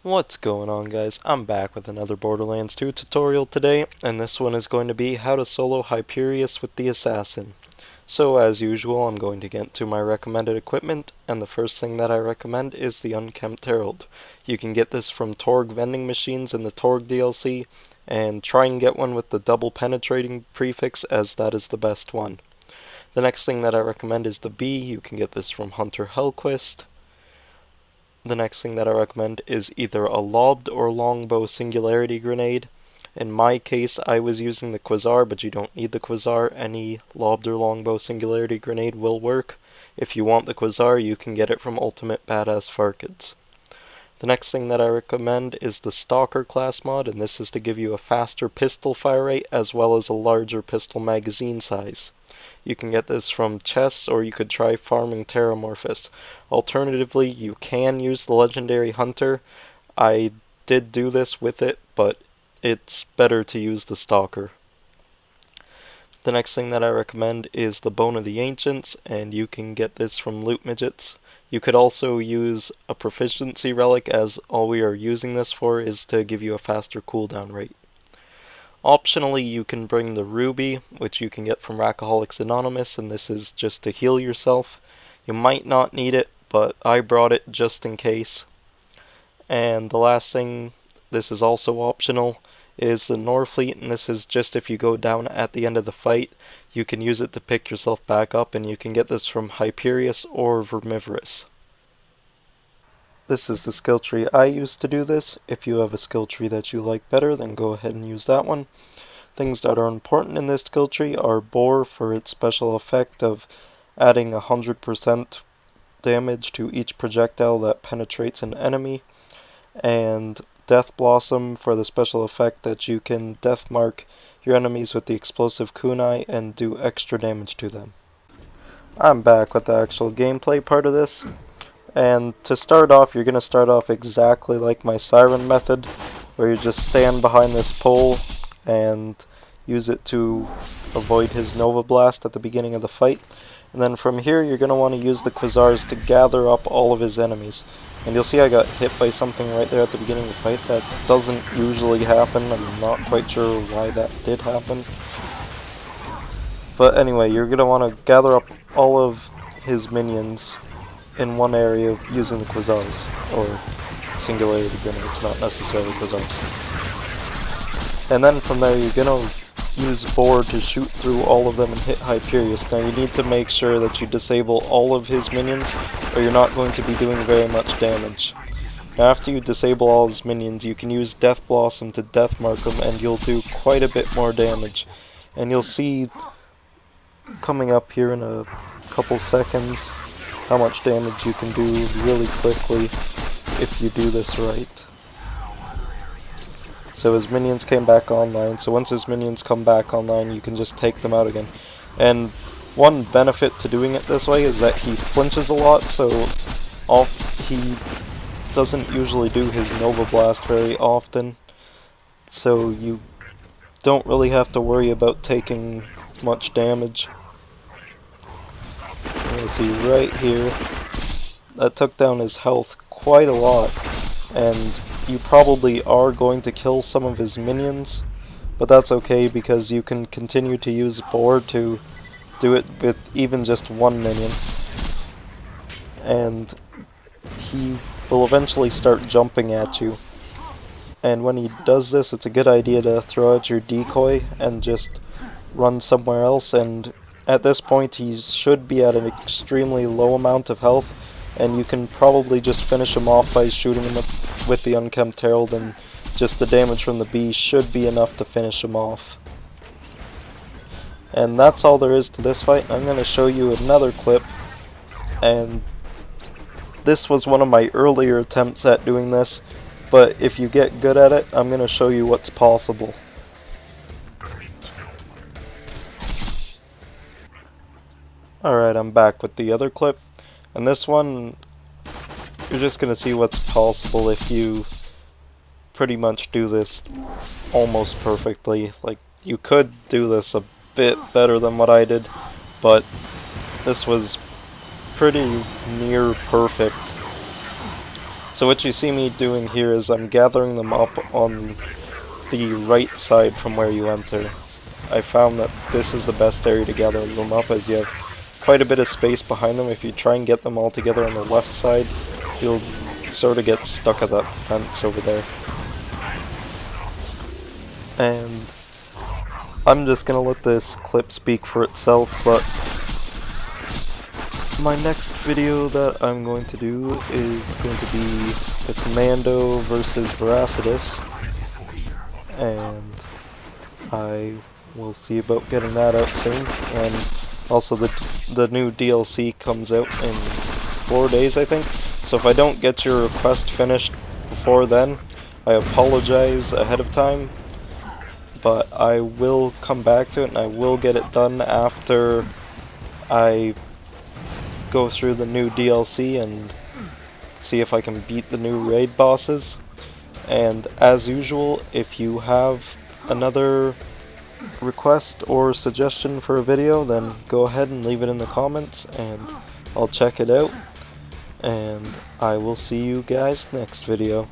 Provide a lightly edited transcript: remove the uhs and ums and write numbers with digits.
What's going on, guys? I'm back with another Borderlands 2 tutorial today, and this one is going to be how to solo Hyperius with the Assassin. So as usual, I'm going to get to my recommended equipment, and the first thing that I recommend is the Unkempt Herald. You can get this from Torg vending machines in the Torg DLC, and try and get one with the double penetrating prefix, as that is the best one. The next thing that I recommend is the Bee. You can get this from Hunter Hellquist. The next thing that I recommend is either a lobbed or longbow singularity grenade. In my case, I was using the Quasar, but you don't need the Quasar. Any lobbed or longbow singularity grenade will work. If you want the Quasar, you can get it from Ultimate Badass Farkids. The next thing that I recommend is the Stalker class mod, and this is to give you a faster pistol fire rate as well as a larger pistol magazine size. You can get this from chests, or you could try farming Terramorphous. Alternatively, you can use the Legendary Hunter. I did do this with it, but it's better to use the Stalker. The next thing that I recommend is the Bone of the Ancients, and you can get this from Loot Midgets. You could also use a Proficiency Relic, as all we are using this for is to give you a faster cooldown rate. Optionally, you can bring the Ruby, which you can get from Rackaholics Anonymous, and this is just to heal yourself. You might not need it, but I brought it just in case. And the last thing, this is also optional, is the Norfleet, and this is just if you go down at the end of the fight, you can use it to pick yourself back up, and you can get this from Hyperius or Vermivorous. This is the skill tree I used to do this. If you have a skill tree that you like better, then go ahead and use that one. Things that are important in this skill tree are Bore for its special effect of adding 100% damage to each projectile that penetrates an enemy, and Death Blossom for the special effect that you can death mark your enemies with the explosive kunai and do extra damage to them. I'm back with the actual gameplay part of this. And to start off, you're going to start off exactly like my Siren method, where you just stand behind this pole and use it to avoid his Nova Blast at the beginning of the fight. And then from here, you're going to want to use the Quasars to gather up all of his enemies. And you'll see I got hit by something right there at the beginning of the fight. That doesn't usually happen. I'm not quite sure why that did happen. But anyway, you're going to want to gather up all of his minions in one area using the Quasars, or singularity grenades, not necessarily Quasars. And then from there you're gonna use Bore to shoot through all of them and hit Hyperius. Now you need to make sure that you disable all of his minions, or you're not going to be doing very much damage. Now after you disable all his minions, you can use Death Blossom to death mark them, and you'll do quite a bit more damage. And you'll see coming up here in a couple seconds how much damage you can do really quickly if you do this right. So his minions came back online, so once his minions come back online, you can just take them out again. And one benefit to doing it this way is that he flinches a lot, so he doesn't usually do his Nova Blast very often, so you don't really have to worry about taking much damage. You see right here, that took down his health quite a lot, and you probably are going to kill some of his minions, but that's okay because you can continue to use Bore to do it with even just one minion, and he will eventually start jumping at you. And when he does this, it's a good idea to throw out your decoy and just run somewhere else, and at this point he should be at an extremely low amount of health, and you can probably just finish him off by shooting him with the Unkempt Herald, and just the damage from the Bee should be enough to finish him off. And that's all there is to this fight. I'm going to show you another clip, and this was one of my earlier attempts at doing this, but if you get good at it, I'm going to show you what's possible. Alright, I'm back with the other clip, and this one, you're just going to see what's possible if you pretty much do this almost perfectly. Like, you could do this a bit better than what I did, but this was pretty near perfect. So what you see me doing here is I'm gathering them up on the right side from where you enter. I found that this is the best area to gather them up, as you have quite a bit of space behind them. If you try and get them all together on the left side, you'll sort of get stuck at that fence over there. And I'm just gonna let this clip speak for itself, but my next video that I'm going to do is going to be the Commando versus Veracitus, and I will see about getting that out soon. And also the new DLC comes out in 4 days, I think, so if I don't get your request finished before then, I apologize ahead of time, but I will come back to it and I will get it done after I go through the new DLC and see if I can beat the new raid bosses. And as usual, if you have another request or suggestion for a video, then go ahead and leave it in the comments and I'll check it out. And I will see you guys next video.